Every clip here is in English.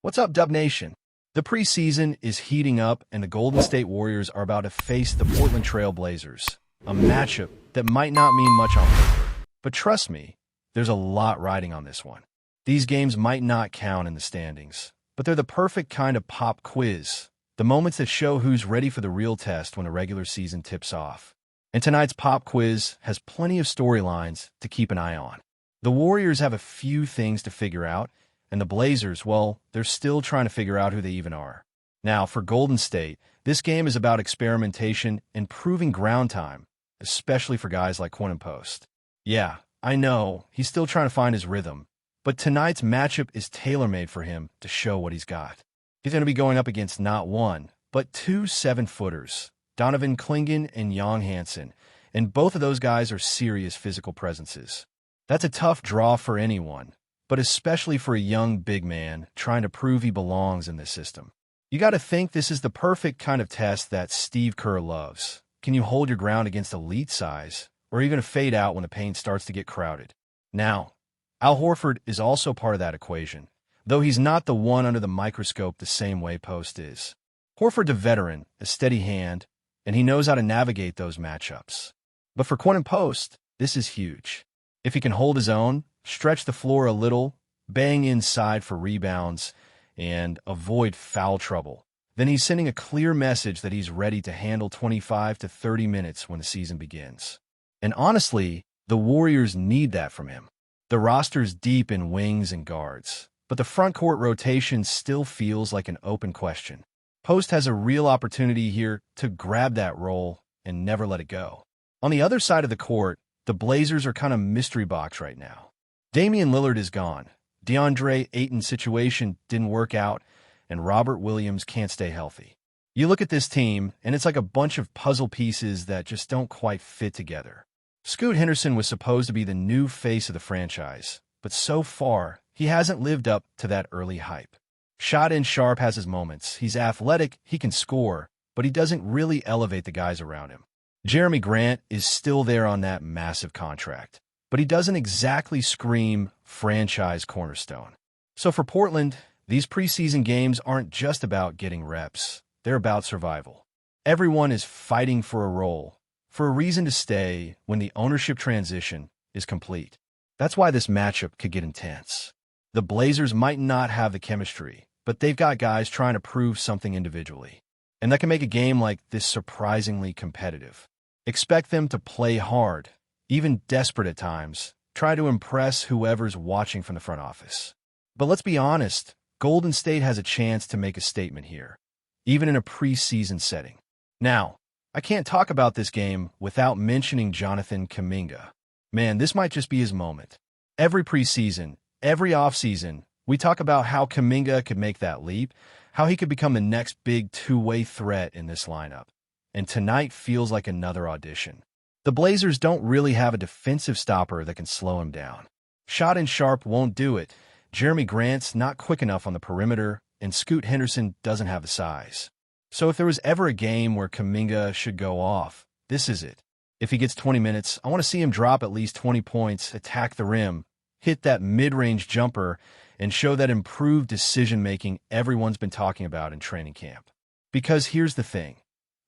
What's up, Dub Nation? The preseason is heating up, and the Golden State Warriors are about to face the Portland Trail Blazers, a matchup that might not mean much on paper. But trust me, there's a lot riding on this one. These games might not count in the standings, but they're the perfect kind of pop quiz, the moments that show who's ready for the real test when a regular season tips off. And tonight's pop quiz has plenty of storylines to keep an eye on. The Warriors have a few things to figure out, and the Blazers, well, they're still trying to figure out who they even are. Now, for Golden State, this game is about experimentation and proving ground time, especially for guys like Quinn Post. Yeah, I know, he's still trying to find his rhythm, but tonight's matchup is tailor-made for him to show what he's got. He's going to be going up against not one, but two 7-footers, Donovan Clingan and Young Hansen, and both of those guys are serious physical presences. That's a tough draw for anyone, but especially for a young big man trying to prove he belongs in this system. You got to think this is the perfect kind of test that Steve Kerr loves. Can you hold your ground against elite size, or are you going to fade out when the paint starts to get crowded? Now, Al Horford is also part of that equation, though he's not the one under the microscope the same way Post is. Horford's a veteran, a steady hand, and he knows how to navigate those matchups. But for Quinn Post, this is huge. If he can hold his own, stretch the floor a little, bang inside for rebounds, and avoid foul trouble, then he's sending a clear message that he's ready to handle 25 to 30 minutes when the season begins. And honestly, the Warriors need that from him. The roster's deep in wings and guards, but the front court rotation still feels like an open question. Post has a real opportunity here to grab that role and never let it go. On the other side of the court, the Blazers are kind of mystery box right now. Damian Lillard is gone. DeAndre Ayton's situation didn't work out, and Robert Williams can't stay healthy. You look at this team, and it's like a bunch of puzzle pieces that just don't quite fit together. Scoot Henderson was supposed to be the new face of the franchise, but so far, he hasn't lived up to that early hype. Shaedon Sharpe has his moments. He's athletic, he can score, but he doesn't really elevate the guys around him. Jeremy Grant is still there on that massive contract, but he doesn't exactly scream franchise cornerstone. So for Portland, these preseason games aren't just about getting reps. They're about survival. Everyone is fighting for a role, for a reason to stay when the ownership transition is complete. That's why this matchup could get intense. The Blazers might not have the chemistry, but they've got guys trying to prove something individually. And that can make a game like this surprisingly competitive. Expect them to play hard, even desperate at times, try to impress whoever's watching from the front office. But let's be honest, Golden State has a chance to make a statement here, even in a preseason setting. Now, I can't talk about this game without mentioning Jonathan Kuminga. Man, this might just be his moment. Every preseason, every offseason, we talk about how Kuminga could make that leap, how he could become the next big two-way threat in this lineup. And tonight feels like another audition. The Blazers don't really have a defensive stopper that can slow him down. Shaedon Sharpe won't do it. Jeremy Grant's not quick enough on the perimeter, and Scoot Henderson doesn't have the size. So if there was ever a game where Kuminga should go off, this is it. If he gets 20 minutes, I want to see him drop at least 20 points, attack the rim, hit that mid-range jumper, and show that improved decision-making everyone's been talking about in training camp. Because here's the thing.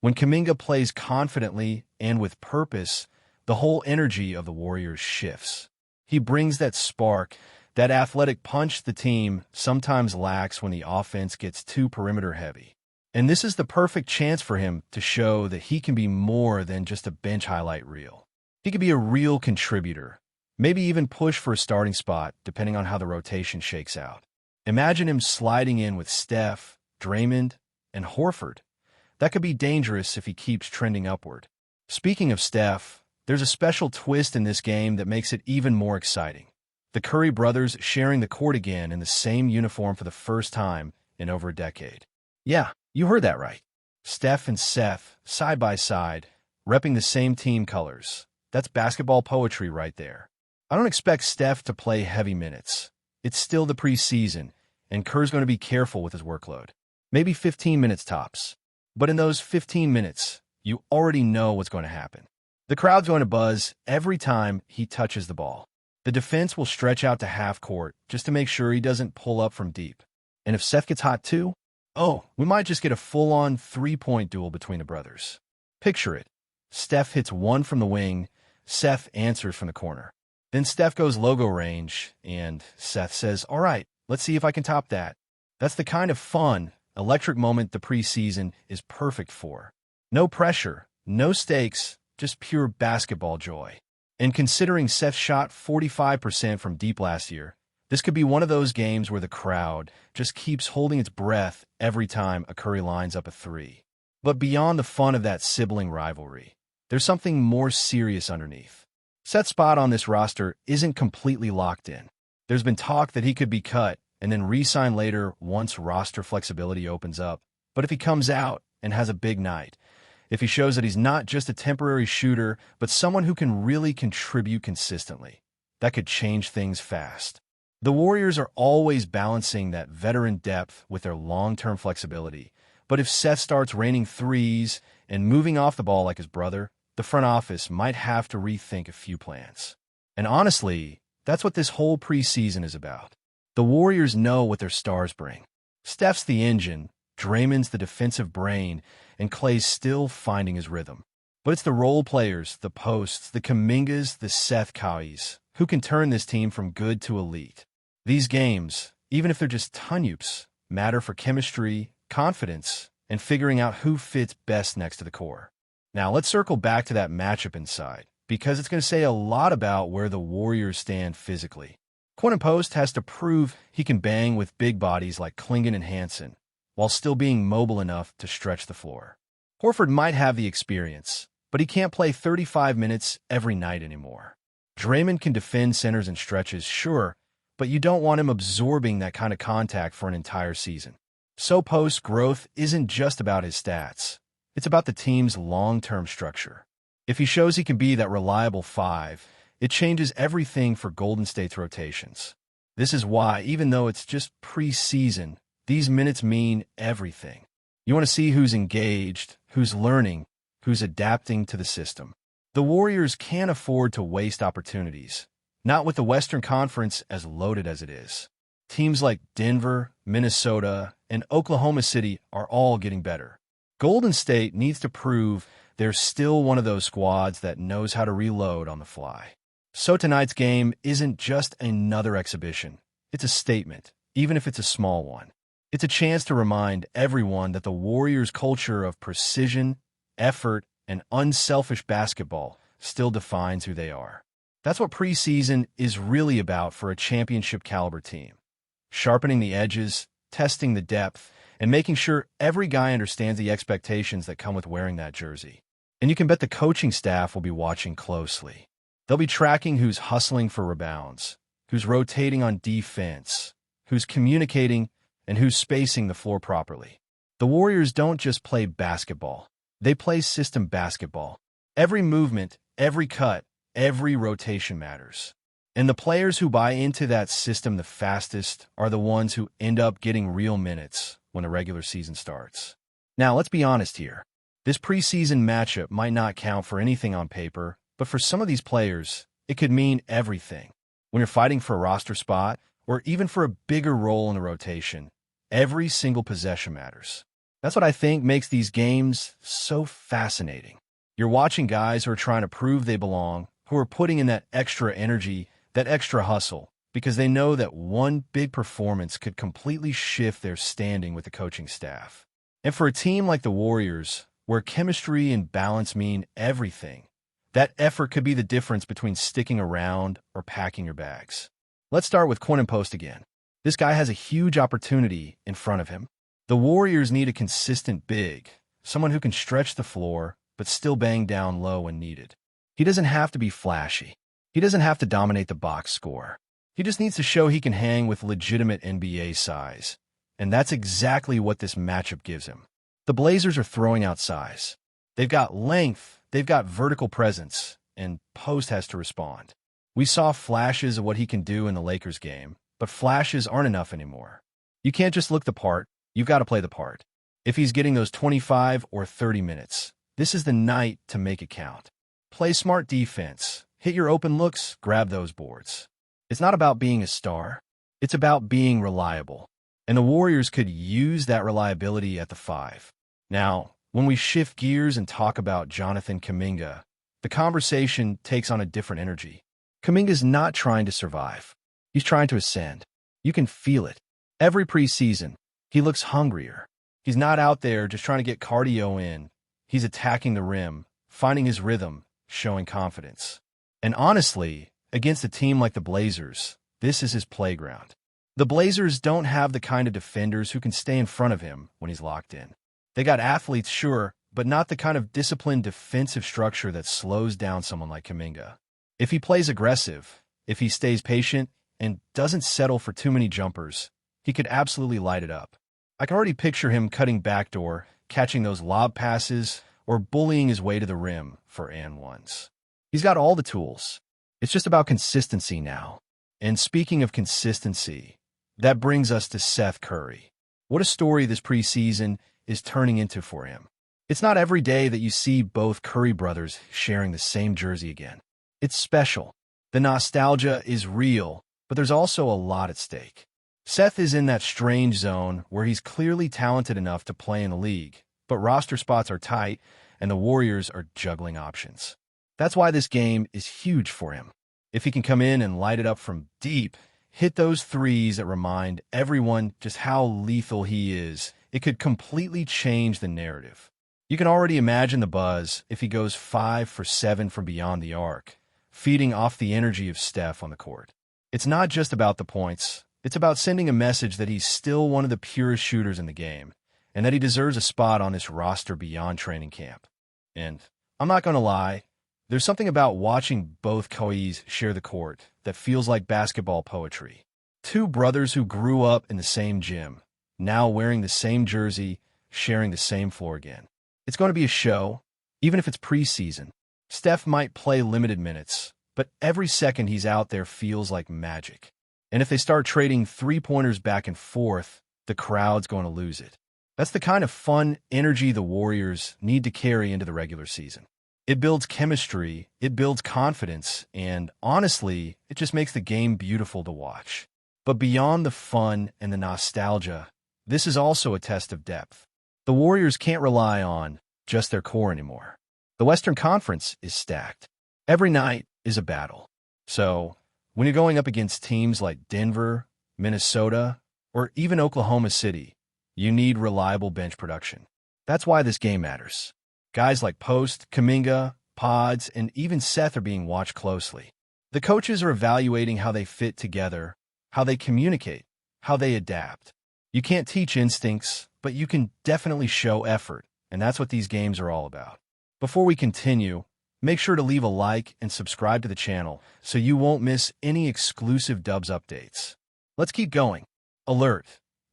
When Kuminga plays confidently and with purpose, the whole energy of the Warriors shifts. He brings that spark, that athletic punch the team sometimes lacks when the offense gets too perimeter heavy. And this is the perfect chance for him to show that he can be more than just a bench highlight reel. He could be a real contributor, maybe even push for a starting spot depending on how the rotation shakes out. Imagine him sliding in with Steph, Draymond, and Horford. That could be dangerous if he keeps trending upward. Speaking of Steph, there's a special twist in this game that makes it even more exciting. The Curry brothers sharing the court again in the same uniform for the first time in over a decade. Yeah, you heard that right. Steph and Seth, side by side, repping the same team colors. That's basketball poetry right there. I don't expect Steph to play heavy minutes. It's still the preseason, and Kerr's going to be careful with his workload. Maybe 15 minutes tops. But in those 15 minutes, you already know what's going to happen. The crowd's going to buzz every time he touches the ball. The defense will stretch out to half court just to make sure he doesn't pull up from deep. And if Seth gets hot too, oh, we might just get a full-on three-point duel between the brothers. Picture it. Steph hits one from the wing, Seth answers from the corner. Then Steph goes logo range, and Seth says, all right, let's see if I can top that. That's the kind of fun, electric moment the preseason is perfect for. No pressure, no stakes, just pure basketball joy. And considering Seth shot 45% from deep last year, this could be one of those games where the crowd just keeps holding its breath every time a Curry lines up a three. But beyond the fun of that sibling rivalry, there's something more serious underneath. Seth's spot on this roster isn't completely locked in. There's been talk that he could be cut and then re-sign later once roster flexibility opens up. But if he comes out and has a big night, if he shows that he's not just a temporary shooter, but someone who can really contribute consistently, that could change things fast. The Warriors are always balancing that veteran depth with their long-term flexibility. But if Seth starts raining threes and moving off the ball like his brother, the front office might have to rethink a few plans. And honestly, that's what this whole preseason is about. The Warriors know what their stars bring. Steph's the engine, Draymond's the defensive brain, and Klay's still finding his rhythm. But it's the role players, the posts, the Kumingas, the Seth Currys, who can turn this team from good to elite. These games, even if they're just ton-ups, matter for chemistry, confidence, and figuring out who fits best next to the core. Now, let's circle back to that matchup inside, because it's going to say a lot about where the Warriors stand physically. Quentin Post has to prove he can bang with big bodies like Klingon and Hansen, while still being mobile enough to stretch the floor. Horford might have the experience, but he can't play 35 minutes every night anymore. Draymond can defend centers and stretches, sure, but you don't want him absorbing that kind of contact for an entire season. So Post's growth isn't just about his stats. It's about the team's long-term structure. If he shows he can be that reliable five, it changes everything for Golden State's rotations. This is why, even though it's just preseason, these minutes mean everything. You want to see who's engaged, who's learning, who's adapting to the system. The Warriors can't afford to waste opportunities, not with the Western Conference as loaded as it is. Teams like Denver, Minnesota, and Oklahoma City are all getting better. Golden State needs to prove they're still one of those squads that knows how to reload on the fly. So tonight's game isn't just another exhibition. It's a statement, even if it's a small one. It's a chance to remind everyone that the Warriors' culture of precision, effort, and unselfish basketball still defines who they are. That's what preseason is really about for a championship-caliber team. Sharpening the edges, testing the depth, and making sure every guy understands the expectations that come with wearing that jersey. And you can bet the coaching staff will be watching closely. They'll be tracking who's hustling for rebounds, who's rotating on defense, who's communicating, and who's spacing the floor properly. The Warriors don't just play basketball. They play system basketball. Every movement, every cut, every rotation matters. And the players who buy into that system the fastest are the ones who end up getting real minutes when the regular season starts. Now, let's be honest here. This preseason matchup might not count for anything on paper, but for some of these players, it could mean everything. When you're fighting for a roster spot, or even for a bigger role in the rotation, every single possession matters. That's what I think makes these games so fascinating. You're watching guys who are trying to prove they belong, who are putting in that extra energy, that extra hustle, because they know that one big performance could completely shift their standing with the coaching staff. And for a team like the Warriors, where chemistry and balance mean everything, that effort could be the difference between sticking around or packing your bags. Let's start with Quentin Post again. This guy has a huge opportunity in front of him. The Warriors need a consistent big, someone who can stretch the floor but still bang down low when needed. He doesn't have to be flashy. He doesn't have to dominate the box score. He just needs to show he can hang with legitimate NBA size. And that's exactly what this matchup gives him. The Blazers are throwing out size. They've got length, they've got vertical presence, and Post has to respond. We saw flashes of what he can do in the Lakers game, but flashes aren't enough anymore. You can't just look the part, you've got to play the part. If he's getting those 25 or 30 minutes, this is the night to make it count. Play smart defense, hit your open looks, grab those boards. It's not about being a star. It's about being reliable. and the Warriors could use that reliability at the 5. Now, when we shift gears and talk about Jonathan Kuminga, the conversation takes on a different energy. Kuminga's not trying to survive. He's trying to ascend. You can feel it. Every preseason, he looks hungrier. He's not out there just trying to get cardio in. He's attacking the rim, finding his rhythm, showing confidence. And honestly, against a team like the Blazers, this is his playground. The Blazers don't have the kind of defenders who can stay in front of him when he's locked in. They got athletes, sure, but not the kind of disciplined defensive structure that slows down someone like Kuminga. If he plays aggressive, if he stays patient, and doesn't settle for too many jumpers, he could absolutely light it up. I can already picture him cutting backdoor, catching those lob passes, or bullying his way to the rim for and ones. He's got all the tools. It's just about consistency now. And speaking of consistency, that brings us to Seth Curry. What a story this preseason is turning into for him. It's not every day that you see both Curry brothers sharing the same jersey again. It's special. The nostalgia is real, but there's also a lot at stake. Seth is in that strange zone where he's clearly talented enough to play in the league, but roster spots are tight and the Warriors are juggling options. That's why this game is huge for him. If he can come in and light it up from deep, hit those threes that remind everyone just how lethal he is, it could completely change the narrative. You can already imagine the buzz if he goes 5 for 7 from beyond the arc, feeding off the energy of Steph on the court. It's not just about the points. It's about sending a message that he's still one of the purest shooters in the game, and that he deserves a spot on this roster beyond training camp. And I'm not going to lie, there's something about watching both Kawhis share the court that feels like basketball poetry. Two brothers who grew up in the same gym, now wearing the same jersey, sharing the same floor again. It's going to be a show, even if it's preseason. Steph might play limited minutes, but every second he's out there feels like magic. And if they start trading three-pointers back and forth, the crowd's going to lose it. That's the kind of fun energy the Warriors need to carry into the regular season. It builds chemistry, it builds confidence, and honestly, it just makes the game beautiful to watch. But beyond the fun and the nostalgia, this is also a test of depth. The Warriors can't rely on just their core anymore. The Western Conference is stacked. Every night is a battle. So, when you're going up against teams like Denver, Minnesota, or even Oklahoma City, you need reliable bench production. That's why this game matters. Guys like Post, Kuminga, Pods, and even Seth are being watched closely. The coaches are evaluating how they fit together, how they communicate, how they adapt. You can't teach instincts, but you can definitely show effort, and that's what these games are all about. Before we continue, make sure to leave a like and subscribe to the channel so you won't miss any exclusive Dubs updates. Let's keep going. Alert!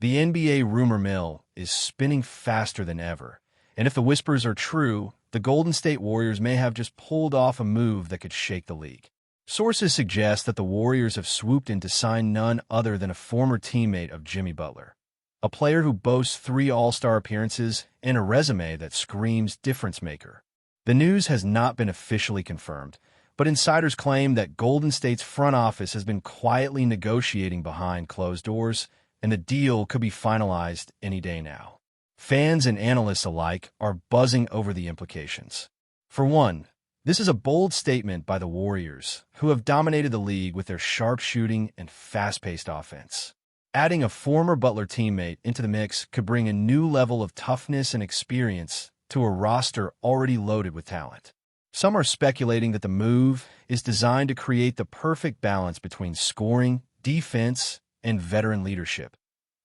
The NBA rumor mill is spinning faster than ever, and if the whispers are true, the Golden State Warriors may have just pulled off a move that could shake the league. Sources suggest that the Warriors have swooped in to sign none other than a former teammate of Jimmy Butler, a player who boasts 3 All-Star appearances and a resume that screams difference maker. The news has not been officially confirmed, but insiders claim that Golden State's front office has been quietly negotiating behind closed doors, and the deal could be finalized any day now. Fans and analysts alike are buzzing over the implications. For one, this is a bold statement by the Warriors, who have dominated the league with their sharp shooting and fast-paced offense. Adding a former Butler teammate into the mix could bring a new level of toughness and experience to a roster already loaded with talent. Some are speculating that the move is designed to create the perfect balance between scoring, defense, and veteran leadership,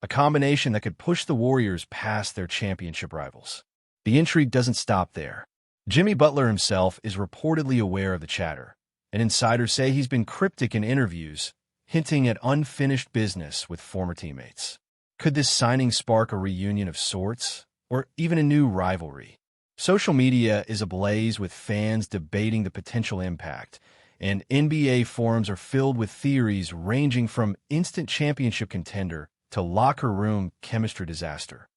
a combination that could push the Warriors past their championship rivals. The intrigue doesn't stop there. Jimmy Butler himself is reportedly aware of the chatter, and insiders say he's been cryptic in interviews, hinting at unfinished business with former teammates. Could this signing spark a reunion of sorts, or even a new rivalry? Social media is ablaze with fans debating the potential impact, and NBA forums are filled with theories ranging from instant championship contender to locker room chemistry disaster.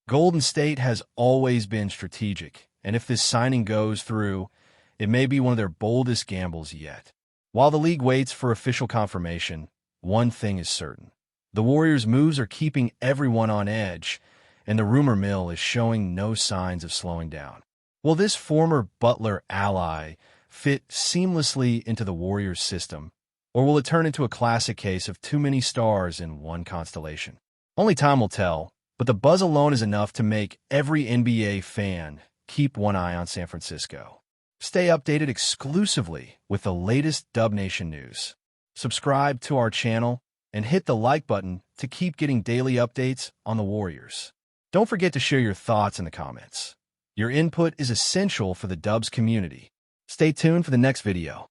Golden State has always been strategic, and if this signing goes through, it may be one of their boldest gambles yet. While the league waits for official confirmation, one thing is certain. The Warriors' moves are keeping everyone on edge, and the rumor mill is showing no signs of slowing down. Will this former Butler ally fit seamlessly into the Warriors' system, or will it turn into a classic case of too many stars in one constellation? Only time will tell, but the buzz alone is enough to make every NBA fan keep one eye on San Francisco. Stay updated exclusively with the latest Dub Nation news. Subscribe to our channel and hit the like button to keep getting daily updates on the Warriors. Don't forget to share your thoughts in the comments. Your input is essential for the Dubs community. Stay tuned for the next video.